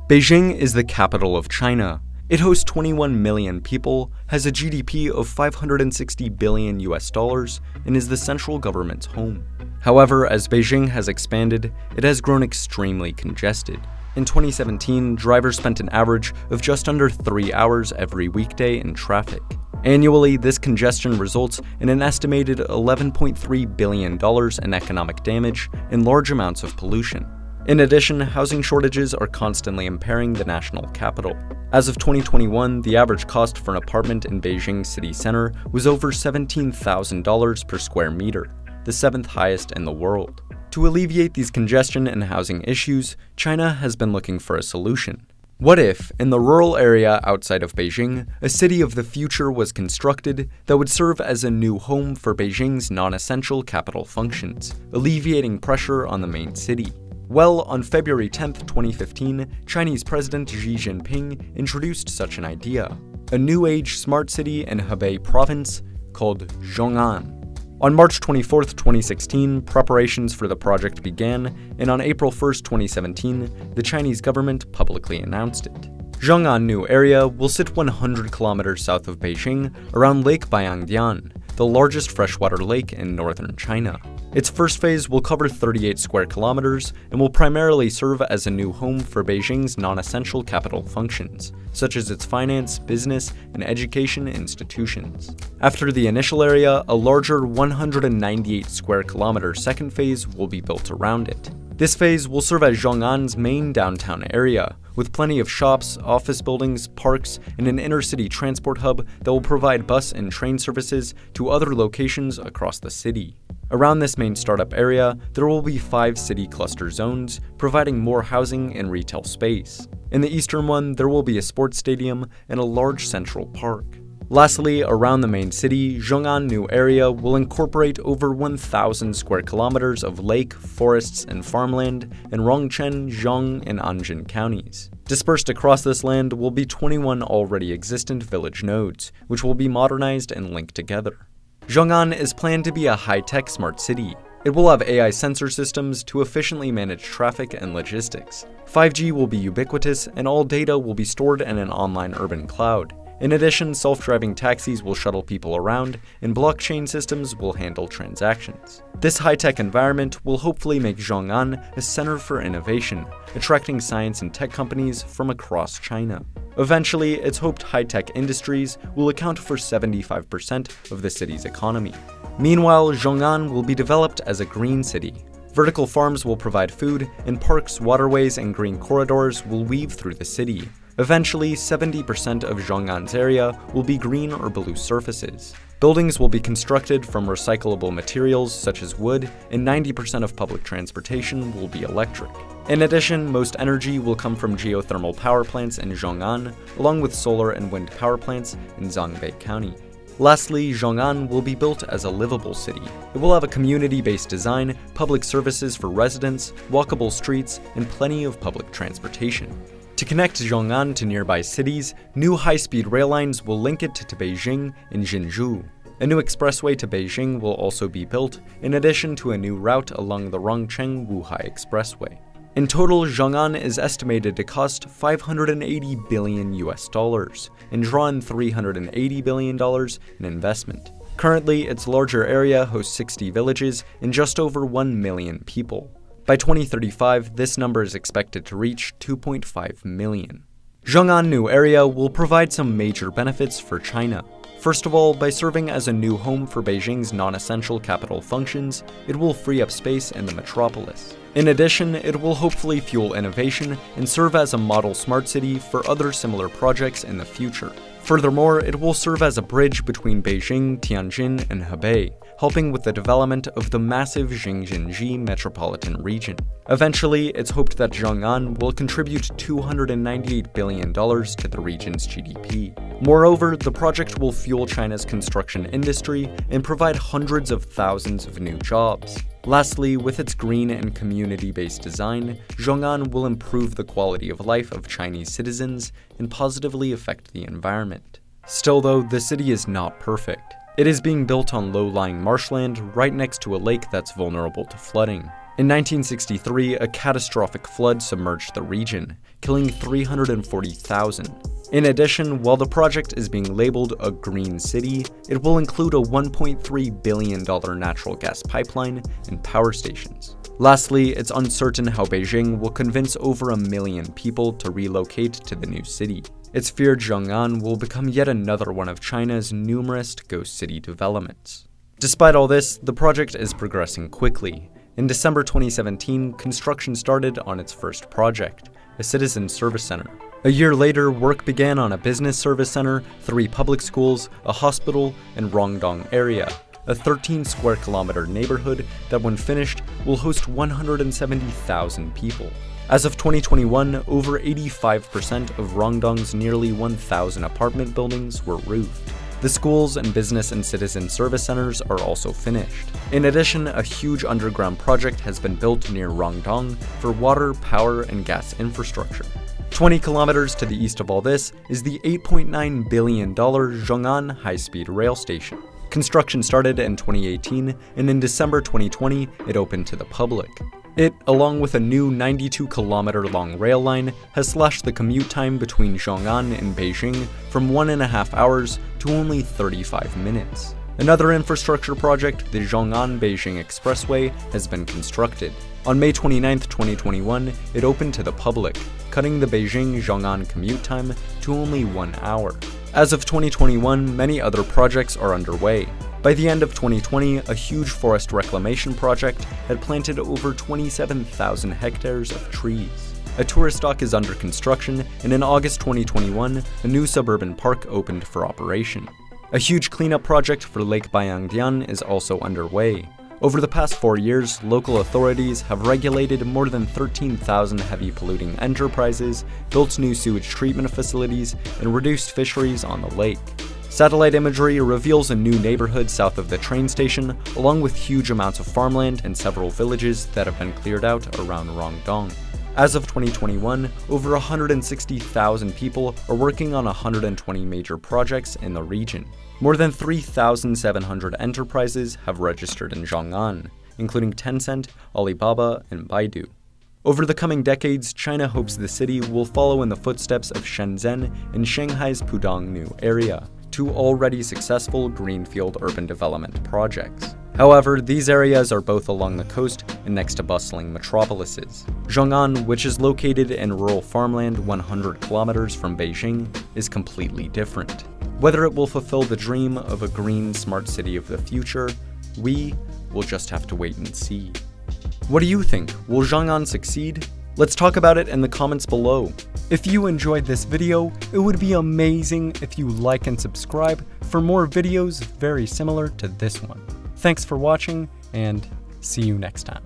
Beijing is the capital of China. It hosts 21 million people, has a GDP of $560 billion and is the central government's home. However, as Beijing has expanded, it has grown extremely congested. In 2017, drivers spent an average of just under 3 hours every weekday in traffic. Annually, this congestion results in an estimated $11.3 billion in economic damage and large amounts of pollution. In addition, housing shortages are constantly impairing the national capital. As of 2021, the average cost for an apartment in Beijing city center was over $17,000 per square meter, the 7th highest in the world. To alleviate these congestion and housing issues, China has been looking for a solution. What if, in the rural area outside of Beijing, a city of the future was constructed that would serve as a new home for Beijing's non-essential capital functions, alleviating pressure on the main city? Well, on February 10, 2015, Chinese President Xi Jinping introduced such an idea, a new-age smart city in Hebei province called Zhong'an. On March 24, 2016, preparations for the project began, and on April 1, 2017, the Chinese government publicly announced it. Zhong'an New Area will sit 100 kilometers south of Beijing, around Lake Baiyangdian, the largest freshwater lake in northern China. Its first phase will cover 38 square kilometers and will primarily serve as a new home for Beijing's non-essential capital functions, such as its finance, business, and education institutions. After the initial area, a larger 198 square kilometer second phase will be built around it. This phase will serve as Zhong'an's main downtown area, with plenty of shops, office buildings, parks, and an inner-city transport hub that will provide bus and train services to other locations across the city. Around this main startup area, there will be 5 city cluster zones, providing more housing and retail space. In the eastern one, there will be a sports stadium and a large central park. Lastly, around the main city, Zhong'an New Area will incorporate over 1,000 square kilometers of lake, forests, and farmland in Rongchen, Zhong, and Anjin counties. Dispersed across this land will be 21 already existent village nodes, which will be modernized and linked together. Zhong'an is planned to be a high-tech smart city. It will have AI sensor systems to efficiently manage traffic and logistics. 5G will be ubiquitous, and all data will be stored in an online urban cloud. In addition, self-driving taxis will shuttle people around, and blockchain systems will handle transactions. This high-tech environment will hopefully make Zhong'an a center for innovation, attracting science and tech companies from across China. Eventually, it's hoped high-tech industries will account for 75% of the city's economy. Meanwhile, Zhong'an will be developed as a green city. Vertical farms will provide food, and parks, waterways, and green corridors will weave through the city. Eventually, 70% of Zhong'an's area will be green or blue surfaces. Buildings will be constructed from recyclable materials such as wood, and 90% of public transportation will be electric. In addition, most energy will come from geothermal power plants in Zhong'an, along with solar and wind power plants in Zangbei County. Lastly, Zhong'an will be built as a livable city. It will have a community-based design, public services for residents, walkable streets, and plenty of public transportation. To connect Zhong'an to nearby cities, new high-speed rail lines will link it to Beijing and Jinzhou. A new expressway to Beijing will also be built, in addition to a new route along the Rongcheng-Wuhai Expressway. In total, Zhong'an is estimated to cost $580 billion and draw in $380 billion in investment. Currently, its larger area hosts 60 villages and just over 1 million people. By 2035, this number is expected to reach 2.5 million. Zhong'an New Area will provide some major benefits for China. First of all, by serving as a new home for Beijing's non-essential capital functions, it will free up space in the metropolis. In addition, it will hopefully fuel innovation and serve as a model smart city for other similar projects in the future. Furthermore, it will serve as a bridge between Beijing, Tianjin, and Hebei, helping with the development of the massive Jing-Jin-Ji metropolitan region. Eventually, it's hoped that Zhong'an will contribute $298 billion to the region's GDP. Moreover, the project will fuel China's construction industry and provide hundreds of thousands of new jobs. Lastly, with its green and community-based design, Zhong'an will improve the quality of life of Chinese citizens and positively affect the environment. Still though, the city is not perfect. It is being built on low-lying marshland right next to a lake that's vulnerable to flooding. In 1963, a catastrophic flood submerged the region, killing 340,000. In addition, while the project is being labeled a green city, it will include a $1.3 billion natural gas pipeline and power stations. Lastly, it's uncertain how Beijing will convince over 1 million people to relocate to the new city. It's feared Zhong'an will become yet another one of China's numerous ghost city developments. Despite all this, the project is progressing quickly. In December 2017, construction started on its first project, a citizen service center. A year later, work began on a business service center, 3 public schools, a hospital, and Rongdong area, a 13 square kilometer neighborhood that when finished will host 170,000 people. As of 2021, over 85% of Rongdong's nearly 1,000 apartment buildings were roofed. The schools and business and citizen service centers are also finished. In addition, a huge underground project has been built near Rongdong for water, power, and gas infrastructure. 20 kilometers to the east of all this is the $8.9 billion Zhong'an high-speed rail station. Construction started in 2018, and in December 2020, it opened to the public. It, along with a new 92-kilometer-long rail line, has slashed the commute time between Zhong'an and Beijing from 1.5 hours to only 35 minutes. Another infrastructure project, the Zhong'an-Beijing Expressway, has been constructed. On May 29, 2021, it opened to the public, cutting the Beijing-Zhong'an commute time to only 1 hour. As of 2021, many other projects are underway. By the end of 2020, a huge forest reclamation project had planted over 27,000 hectares of trees. A tourist dock is under construction, and in August 2021, a new suburban park opened for operation. A huge cleanup project for Lake Bayangdian is also underway. Over the past 4 years, local authorities have regulated more than 13,000 heavy polluting enterprises, built new sewage treatment facilities, and reduced fisheries on the lake. Satellite imagery reveals a new neighborhood south of the train station, along with huge amounts of farmland and several villages that have been cleared out around Rongdong. As of 2021, over 160,000 people are working on 120 major projects in the region. More than 3,700 enterprises have registered in Zhong'an, including Tencent, Alibaba, and Baidu. Over the coming decades, China hopes the city will follow in the footsteps of Shenzhen and Shanghai's Pudong New Area, 2 already successful greenfield urban development projects. However, these areas are both along the coast and next to bustling metropolises. Zhong'an, which is located in rural farmland 100 kilometers from Beijing, is completely different. Whether it will fulfill the dream of a green, smart city of the future, we will just have to wait and see. What do you think? Will Zhong'an succeed? Let's talk about it in the comments below. If you enjoyed this video, it would be amazing if you like and subscribe for more videos very similar to this one. Thanks for watching, and see you next time.